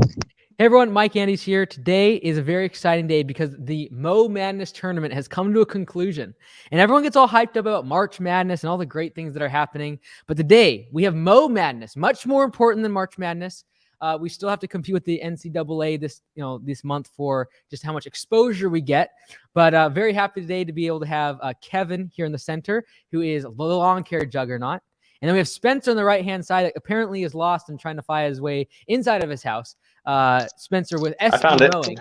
Hey everyone, Mike Andes here. Today is a very exciting day because the Mo Madness tournament has come to a conclusion. And everyone gets all hyped up about March Madness and all the great things that are happening. But today we have Mo Madness, much more important than March Madness. We still have to compete with the NCAA this month for just how much exposure we get. But very happy today to be able to have Kevin here in the center, who is the lawn care juggernaut. And then we have Spencer on the right-hand side that apparently is lost and trying to find his way inside of his house. Spencer with SB Mowing.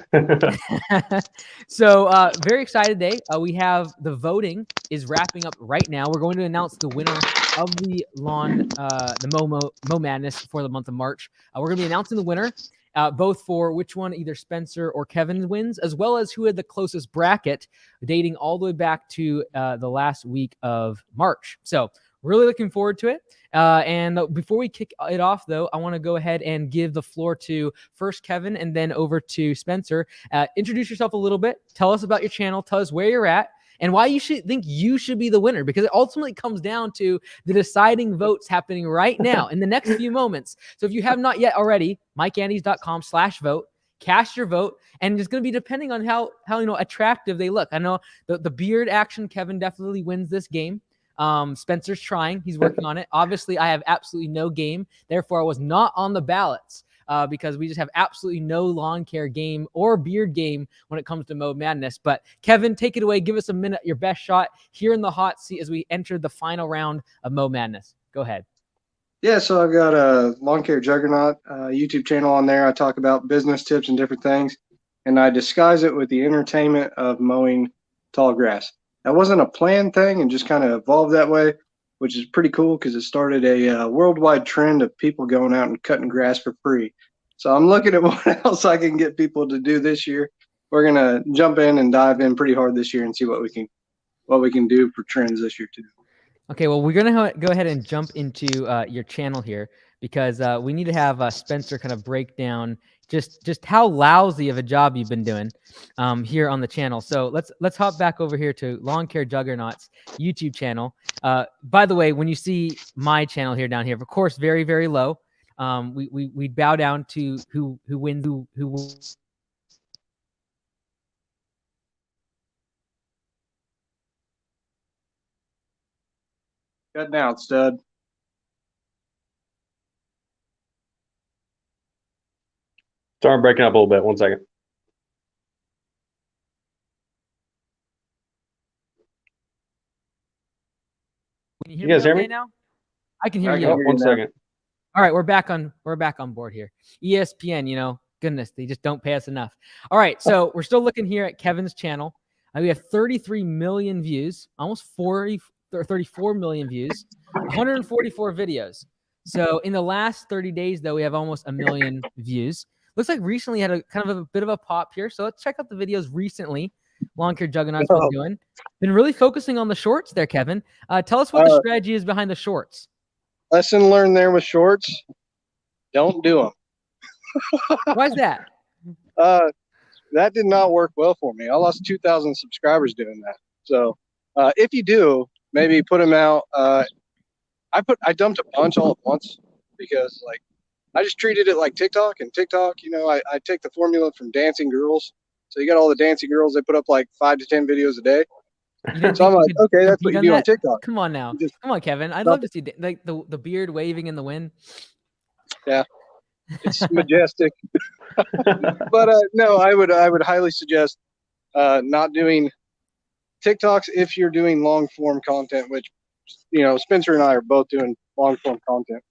So very excited today. We have the voting is wrapping up right now. We're going to announce the winner of the Mo Madness for the month of March. We're going to be announcing the winner, both for which one either Spencer or Kevin wins, as well as who had the closest bracket, dating all the way back to the last week of March. So really looking forward to it. And before we kick it off, though, I want to go ahead and give the floor to first Kevin and then over to Spencer. Introduce yourself a little bit. Tell us about your channel. Tell us where you're at and why you should think you should be the winner, because it ultimately comes down to the deciding votes happening right now in the next few moments. So if you have not yet already, mikeandes.com/vote. Cast your vote, and it's going to be depending on how attractive they look. I know the beard action, Kevin definitely wins this game. Spencer's trying. He's working on it. Obviously, I have absolutely no game. Therefore, I was not on the ballots because we just have absolutely no lawn care game or beard game when it comes to Mo Madness. But Kevin, take it away. Give us a minute, your best shot here in the hot seat as we enter the final round of Mo Madness. Go ahead. Yeah, so I've got a Lawn Care Juggernaut YouTube channel on there. I talk about business tips and different things, and I disguise it with the entertainment of mowing tall grass. That wasn't a planned thing and just kind of evolved that way, which is pretty cool because it started a worldwide trend of people going out and cutting grass for free. So I'm looking at what else I can get people to do this year. We're going to jump in and dive in pretty hard this year and see what we can do for trends this year too. Okay, well, we're going to go ahead and jump into your channel here because we need to have Spencer kind of break down just how lousy of a job you've been doing here on the channel. So let's hop back over here to Lawn Care Juggernaut's YouTube channel. By the way, when you see my channel here down here, of course, very, very low. We bow down to who wins, who wins. Cutting out, stud. Sorry, I'm breaking up a little bit. 1 second. Can you guys hear me now? I can hear you. Oh, 1 second. All right, we're back on board here. ESPN, goodness, they just don't pay us enough. All right, so we're still looking here at Kevin's channel. We have 33 million views, almost 34 million views, 144 videos. So in the last 30 days, though, we have almost 1 million views. Looks like recently had a kind of a bit of a pop here. So let's check out the videos recently. Lawn Care Juggernaut's been doing. Been really focusing on the shorts there, Kevin. Tell us what the strategy is behind the shorts. Lesson learned there with shorts. Don't do them. Why is that? That did not work well for me. I lost 2,000 subscribers doing that. So if you do, maybe put them out. I dumped a bunch all at once because I just treated it like TikTok, and TikTok, I take the formula from dancing girls. So you got all the dancing girls, they put up like 5 to 10 videos a day. So I'm like, okay, that's what you do on TikTok. Come on now. Come on, Kevin. I'd love to see like the beard waving in the wind. Yeah. It's majestic. But no, I would highly suggest not doing TikToks if you're doing long form content, which Spencer and I are both doing long form content.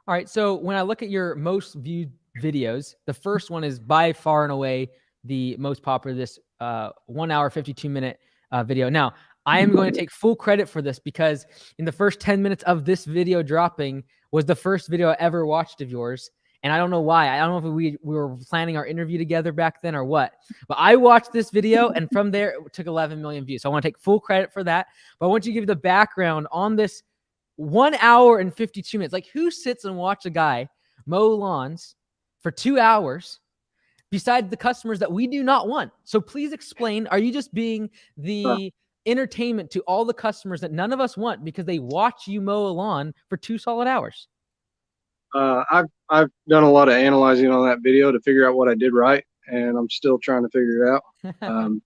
All right, so when I look at your most viewed videos, the first one is by far and away the most popular, this 1 hour 52-minute video. Now, I am going to take full credit for this because in the first 10 minutes of this video dropping was the first video I ever watched of yours. And I don't know why. I don't know if we were planning our interview together back then or what. But I watched this video, and from there, it took 11 million views. So I want to take full credit for that. But I want you to give the background on this 1 hour and 52 minutes. Like, who sits and watch a guy mow lawns for 2 hours besides the customers that we do not want? So please explain, are you just being the entertainment to all the customers that none of us want because they watch you mow a lawn for 2 solid hours? I've done a lot of analyzing on that video to figure out what I did right, and I'm still trying to figure it out.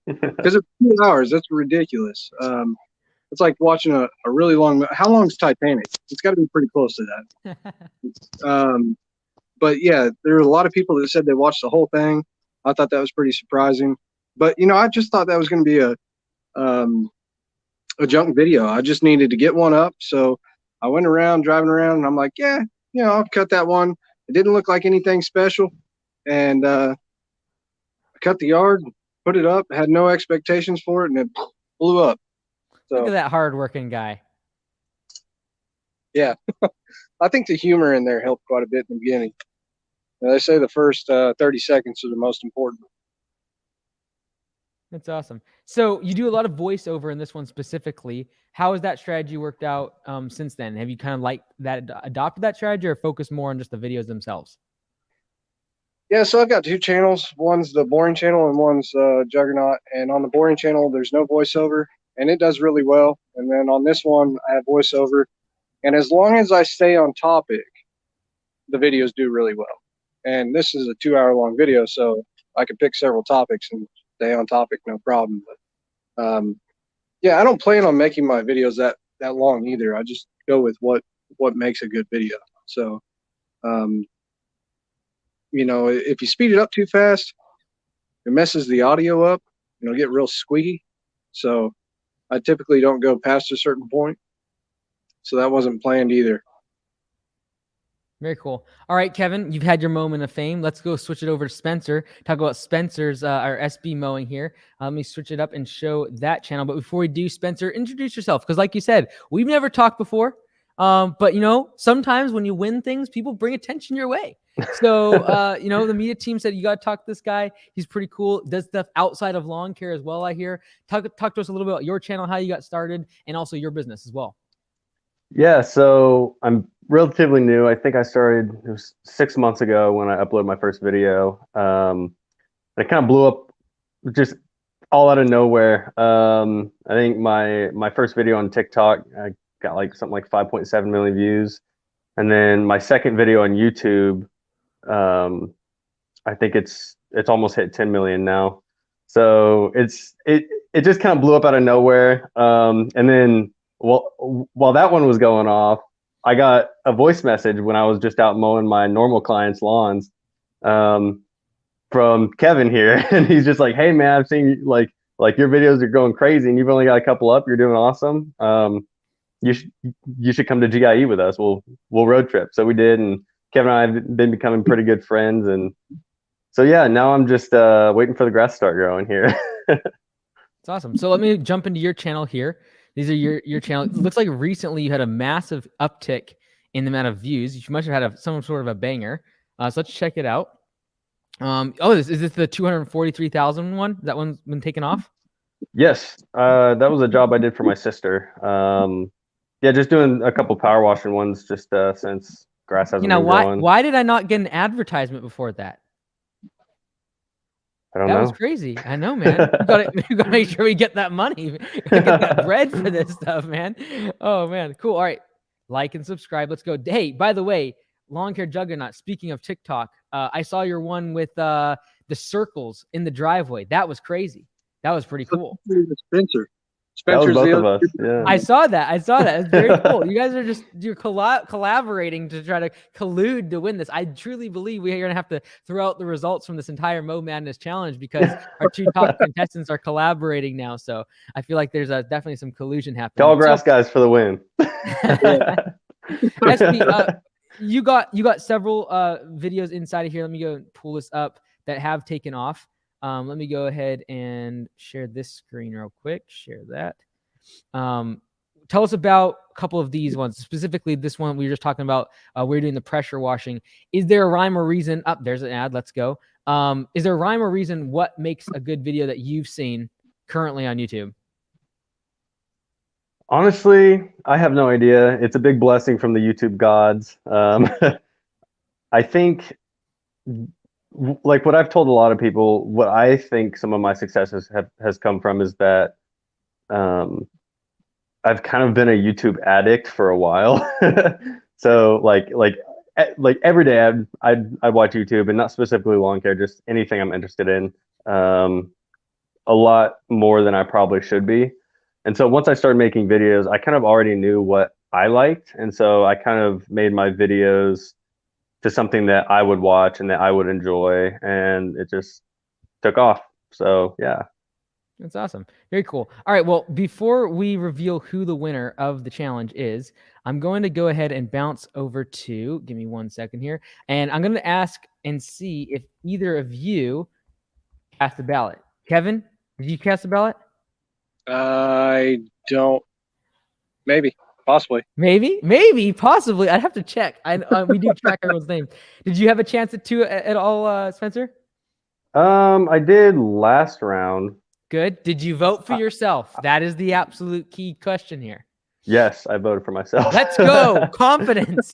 Because it's 2 hours, that's ridiculous. It's like watching a really long. How long is Titanic? It's got to be pretty close to that. But yeah, there were a lot of people that said they watched the whole thing. I thought that was pretty surprising. But I just thought that was going to be a junk video. I just needed to get one up, so I went around driving around, and I'm like, yeah, I'll cut that one. It didn't look like anything special, and I cut the yard, put it up, had no expectations for it, and it blew up. So, look at that hardworking guy. Yeah, I think the humor in there helped quite a bit in the beginning. They say the first 30 seconds are the most important. That's awesome. So you do a lot of voiceover in this one specifically. How has that strategy worked out since then? Have you kind of adopted that strategy, or focused more on just the videos themselves? Yeah, so I've got two channels. One's the boring channel and one's Juggernaut. And on the boring channel, there's no voiceover, and it does really well. And then on this one, I have voiceover. And as long as I stay on topic, the videos do really well. And this is a 2-hour-long video, so I could pick several topics and stay on topic, no problem. But yeah, I don't plan on making my videos that long either. I just go with what makes a good video. So, if you speed it up too fast, it messes the audio up. It'll get real squeaky. So I typically don't go past a certain point. So that wasn't planned either. Very cool. All right, Kevin, you've had your moment of fame. Let's go switch it over to Spencer. Talk about Spencer's our SB mowing here. Let me switch it up and show that channel. But before we do, Spencer, introduce yourself, because like you said, we've never talked before. But sometimes when you win things, people bring attention your way. So the media team said you got to talk to this guy. He's pretty cool. Does stuff outside of lawn care as well, I hear. Talk to us a little bit about your channel, how you got started, and also your business as well. Yeah, so I'm relatively new. I think I started, it was 6 months ago when I uploaded my first video. It kind of blew up just all out of nowhere. I think my first video on TikTok, I got something like 5.7 million views. And then my second video on YouTube, I think it's almost hit 10 million now. So it just kind of blew up out of nowhere. And then while that one was going off, I got a voice message when I was just out mowing my normal clients' lawns from Kevin here, and he's just like, "Hey man, I've seen like your videos are going crazy, and you've only got a couple up. You're doing awesome. You should come to GIE with us. We'll road trip." So we did, and Kevin and I have been becoming pretty good friends, and so yeah, now I'm just waiting for the grass to start growing here. It's awesome. So let me jump into your channel here. These are your channel. It looks like recently you had a massive uptick in the amount of views. You must have had some sort of a banger. So let's check it out. Is this the 243,000 one? That one's been taken off? Yes, that was a job I did for my sister. Yeah, just doing a couple power washing ones just since grass hasn't been growing. Why did I not get an advertisement before that? I don't know. That was crazy. I know, man. We gotta make sure we get that money. Get that bread for this stuff, man. Oh man, cool. All right, like and subscribe. Let's go. Hey, by the way, Lawn Care Juggernaut. Speaking of TikTok, I saw your one with the circles in the driveway. That was crazy. That was pretty cool. Spencer's both of us. Yeah. I saw that. It's very cool. You guys are you're collaborating to try to collude to win this. I truly believe we are going to have to throw out the results from this entire Mow Madness challenge, because our two top contestants are collaborating now. So I feel like there's definitely some collusion happening. Tall grass guys for the win. SB, you got several videos inside of here. Let me go pull this up that have taken off. Let me go ahead and share this screen real quick. Share that. Tell us about a couple of these ones, specifically this one we were just talking about. We're doing the pressure washing. Is there a rhyme or reason? There's an ad. Let's go. Is there a rhyme or reason what makes a good video that you've seen currently on YouTube? Honestly, I have no idea. It's a big blessing from the YouTube gods. I think, like what I've told a lot of people, what I think some of my successes has come from is that I've kind of been a YouTube addict for a while. So like like every day I'd watch YouTube, and not specifically lawn care, just anything I'm interested in. A lot more than I probably should be. And so once I started making videos, I kind of already knew what I liked, and so I kind of made my videos to something that I would watch and that I would enjoy, and it just took off. So yeah. That's awesome. Very cool. All right. Well, before we reveal who the winner of the challenge is, I'm going to go ahead and bounce over to, give me 1 second here, and I'm going to ask and see if either of you cast a ballot. Kevin, did you cast a ballot? I don't. Maybe, possibly. Maybe, possibly. I'd have to check. We do track everyone's names. Did you have a chance at all, Spencer? I did last round. Good. Did you vote for yourself? That is the absolute key question here. Yes, I voted for myself. Let's go. Confidence.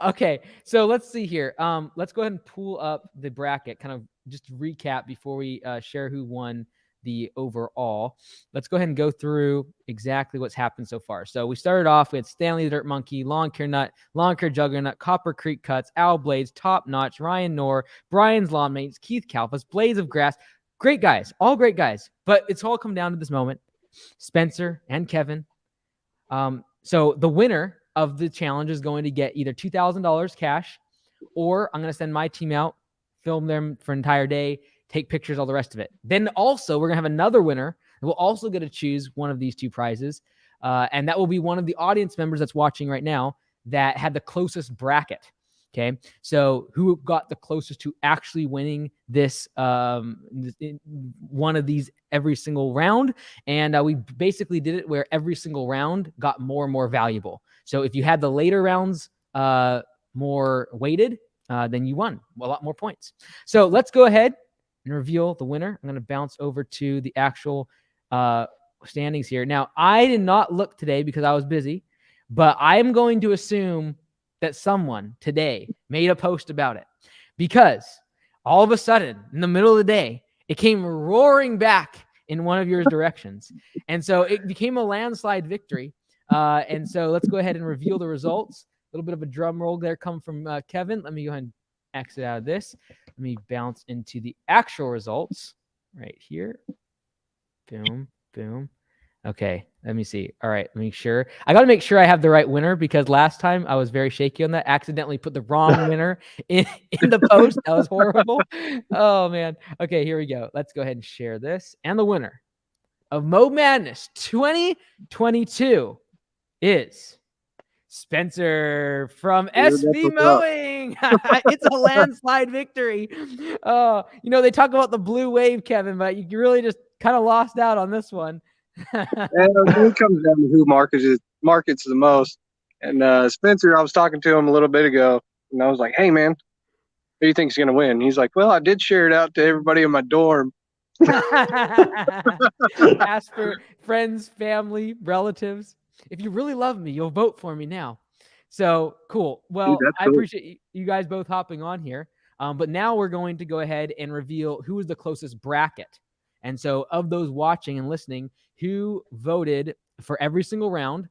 Okay. So let's see here. Let's go ahead and pull up the bracket, kind of just recap before we share who won the overall. Let's go ahead and go through exactly what's happened so far. So we started off with Stanley the Dirt Monkey, Lawn Care Nut, Lawn Care Juggernaut, Copper Creek Cuts, Owl Blades, Top Notch, Ryan Knorr, Brian's Lawn Mates, Keith Kalfas, Blades of Grass. Great guys, all great guys. But it's all come down to this moment. Spencer and Kevin. So the winner of the challenge is going to get either $2,000 cash, or I'm going to send my team out, film them for an entire day, take pictures, all the rest of it. Then also we're going to have another winner who will also get to choose one of these two prizes. And that will be one of the audience members that's watching right now that had the closest bracket. Okay. So who got the closest to actually winning this, one of these every single round. And we basically did it where every single round got more and more valuable. So if you had the later rounds more weighted, then you won a lot more points. So let's go ahead and reveal the winner. I'm going to bounce over to the actual standings here. Now, I did not look today because I was busy, but I am going to assume that someone today made a post about it, because all of a sudden in the middle of the day, it came roaring back in one of your directions. And so it became a landslide victory. And so let's go ahead and reveal the results. A little bit of a drum roll there come from Kevin. Let me go ahead and exit out of this. Let me bounce into the actual results right here. Boom, boom. Okay, let me see. All right, make sure. I got to make sure I have the right winner, because last time I was very shaky on that. Accidentally put the wrong winner in the post. That was horrible. Oh, man. Okay, here we go. Let's go ahead and share this. And the winner of Mow Madness 2022 is Spencer from SV Mowing. It's a landslide victory. They talk about the blue wave, Kevin, but you really just kind of lost out on this one. And it comes down to who markets the most. And Spencer, I was talking to him a little bit ago, and I was like, "Hey, man, who do you think's going to win?" And he's like, "Well, I did share it out to everybody in my dorm." Ask for friends, family, relatives. If you really love me, you'll vote for me now. So cool. Well, Dude, I appreciate you guys both hopping on here. But now we're going to go ahead and reveal who is the closest bracket. And so of those watching and listening, who voted for every single round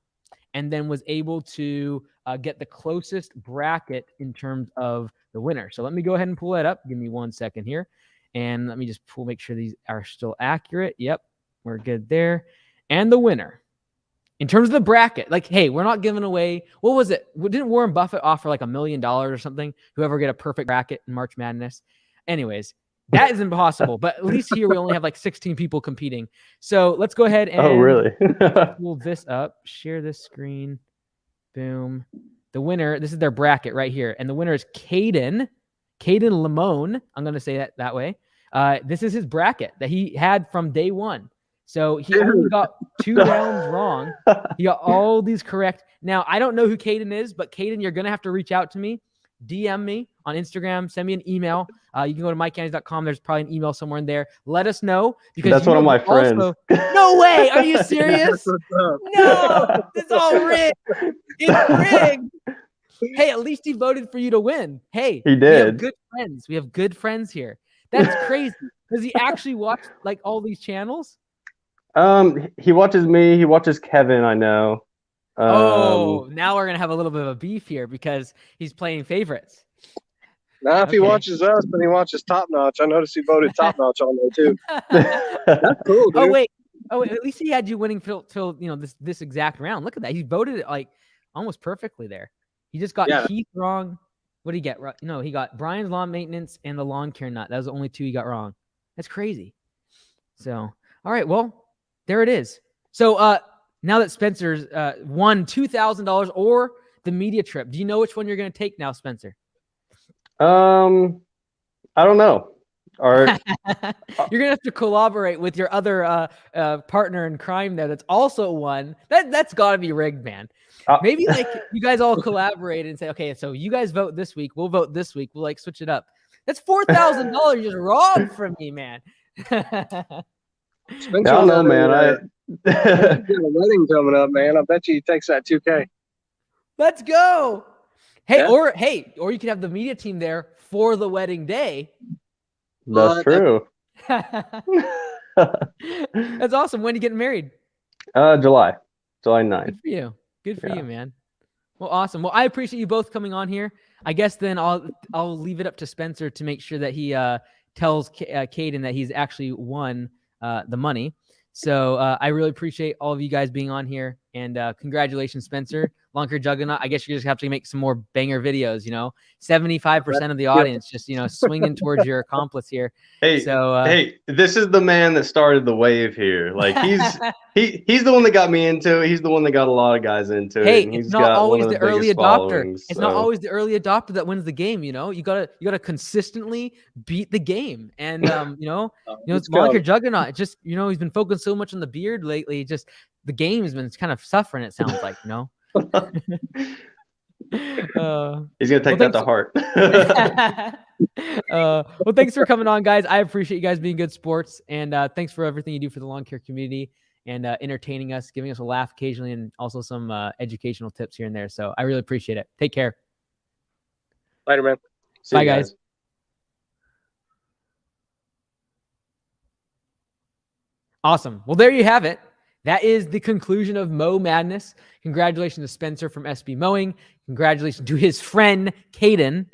and then was able to get the closest bracket in terms of the winner. So let me go ahead and pull that up. Give me 1 second here. And let me just make sure these are still accurate. Yep, we're good there. And the winner, in terms of the bracket, like, hey, we're not giving away, what was it? Didn't Warren Buffett offer like $1 million or something? Whoever get a perfect bracket in March Madness. Anyways, that is impossible. But at least here we only have like 16 people competing. So let's go ahead and really? pull this up, share this screen. Boom. The winner, this is their bracket right here. And the winner is Caden Lamone. I'm going to say that way. This is his bracket that he had from day one. So he only got 2 rounds wrong. He got all these correct. Now, I don't know who Caden is, but Caden, you're going to have to reach out to me. DM me on Instagram. Send me an email. You can go to MikeCandies.com. There's probably an email somewhere in there. Let us know. Because that's one of my friends. No way. Are you serious? No. It's all rigged. It's rigged. Hey, at least he voted for you to win. Hey, he did. We have good friends. We have good friends here. That's crazy. Does he actually watch like all these channels? He watches me. He watches Kevin, I know. Now we're gonna have a little bit of a beef here because he's playing favorites. Now, if he Okay. watches us, then he watches Top Notch. I noticed he voted Top Notch on there too. That's cool, dude. Oh wait, at least he had you winning till this exact round. Look at that. He voted it like almost perfectly there. He just got Keith wrong. What did he get? No, he got Brian's lawn maintenance and the lawn care nut. That was the only two he got wrong. That's crazy. So, all right, well, there it is. So, now that Spencer's won $2,000 or the media trip, do you know which one you're going to take now, Spencer? I don't know. You're gonna have to collaborate with your other partner in crime there. That's also one. That's got to be rigged, man. Maybe like you guys all collaborate and say, okay, so you guys vote this week. We'll vote this week. We'll like switch it up. That's $4,000 just robbed from me, man. I don't know, man. I got a wedding coming up, man. I bet you he takes that 2K. Let's go. Hey, or you could have the media team there for the wedding day. That's true. That's awesome. When are you getting married? July 9th. Good for you. Good for you, man. Well, awesome. Well, I appreciate you both coming on here. I guess then I'll leave it up to Spencer to make sure that he tells Caden that he's actually won the money. So I really appreciate all of you guys being on here, and congratulations, Spencer. Lonker Juggernaut. I guess you just have to make some more banger videos. 75% of the audience just swinging towards your accomplice here. Hey, this is the man that started the wave here. Like he's the one that got me into it. He's the one that got a lot of guys into it. Hey, and it's not always the early adopter. It's not always the early adopter that wins the game. You gotta consistently beat the game. And Lonker Juggernaut. Just he's been focused so much on the beard lately. Just the game has been kind of suffering. It sounds like he's gonna take that to heart. Well, thanks for coming on, guys. I appreciate you guys being good sports, and thanks for everything you do for the lawn care community and entertaining us, giving us a laugh occasionally, and also some educational tips here and there. So I really appreciate it. Take care. Later, man. Bye, guys. Awesome. Well, there you have it. That is the conclusion of Mow Madness. Congratulations to Spencer from SB Mowing. Congratulations to his friend, Caden.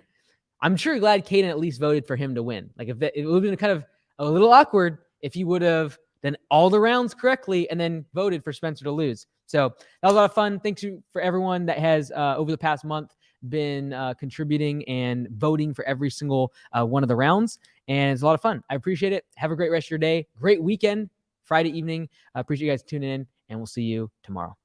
I'm sure glad Caden at least voted for him to win. Like, it would have been kind of a little awkward if he would have done all the rounds correctly and then voted for Spencer to lose. So that was a lot of fun. Thanks for everyone that has, over the past month, been contributing and voting for every single one of the rounds. And it's a lot of fun. I appreciate it. Have a great rest of your day. Great weekend. Friday evening. I appreciate you guys tuning in, and we'll see you tomorrow.